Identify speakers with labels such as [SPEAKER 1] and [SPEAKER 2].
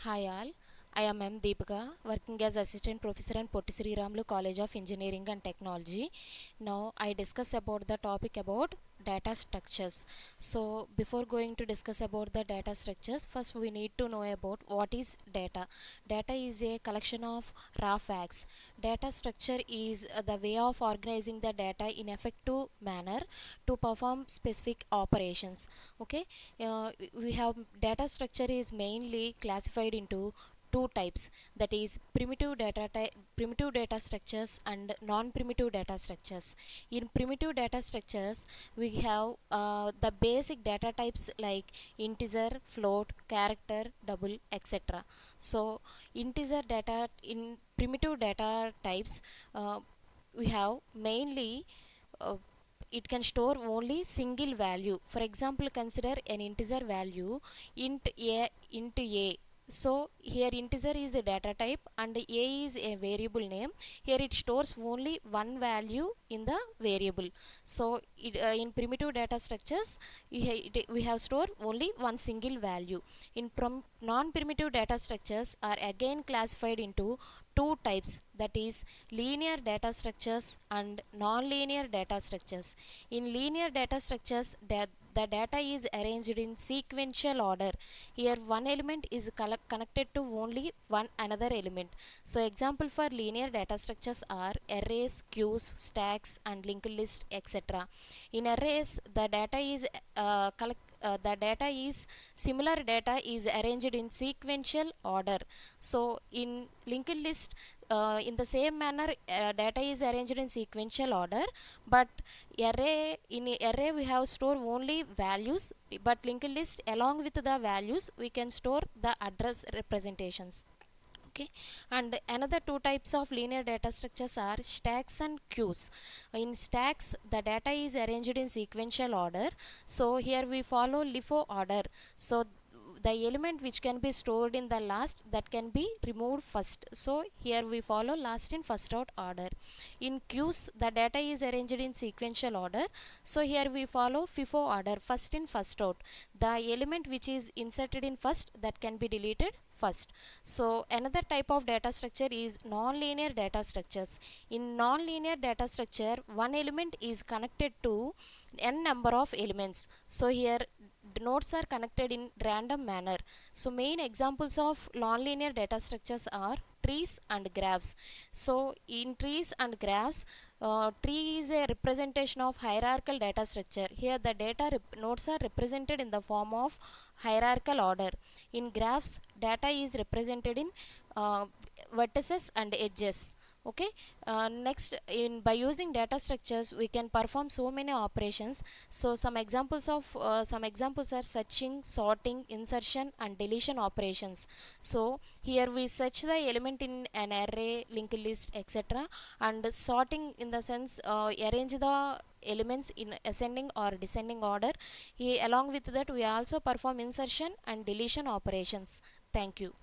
[SPEAKER 1] Hi all, I am M. Deepika, working as Assistant Professor in Potti Sri Ramulu College of Engineering and Technology. Now I discuss about the topic about data structures. So before going to discuss about the data structures, first we need to know about what is data. Data is a collection of raw facts. Data structure is the way of organizing the data in effective manner to perform specific operations. Okay, we have data structure is mainly classified into two types, that is primitive data structures and non-primitive data structures. In primitive data structures we have the basic data types like integer, float, character, double, etc. So integer data in primitive data types, we have mainly uh, it can store only single value. For example, consider an integer value int a. So here integer is a data type and a is a variable name. Here it stores only one value in the variable. So in primitive data structures we have stored only one single value. In non-primitive data structures are again classified into two types, that is linear data structures and non-linear data structures. In linear data structures, the data is arranged in sequential order. Here one element is connected to only one another element. So example for linear data structures are arrays, queues, stacks and linked list, etc. In arrays the data is similar data is arranged in sequential order. So in linked list, in the same manner data is arranged in sequential order, but array we have store only values, but linked list along with the values we can store the address representations. Okay, and another two types of linear data structures are stacks and queues. In stacks the data is arranged in sequential order, so here we follow LIFO order. So the element which can be stored in the last, that can be removed first, so here we follow last in first out order. In queues the data is arranged in sequential order, so here we follow FIFO order, first in first out. The element which is inserted in first, that can be deleted first. So another type of data structure is non-linear data structures. In non-linear data structure, one element is connected to n number of elements. So here nodes are connected in random manner. So main examples of non-linear data structures are trees and graphs. So in trees and graphs, tree is a representation of hierarchical data structure. Here the nodes are represented in the form of hierarchical order. In graphs, data is represented in vertices and edges. Okay, next, in by using data structures we can perform so many operations. So some examples are searching, sorting, insertion and deletion operations. So here we search the element in an array, linked list, etc., and sorting in the sense arrange the elements in ascending or descending order. Along with that we also perform insertion and deletion operations. Thank you.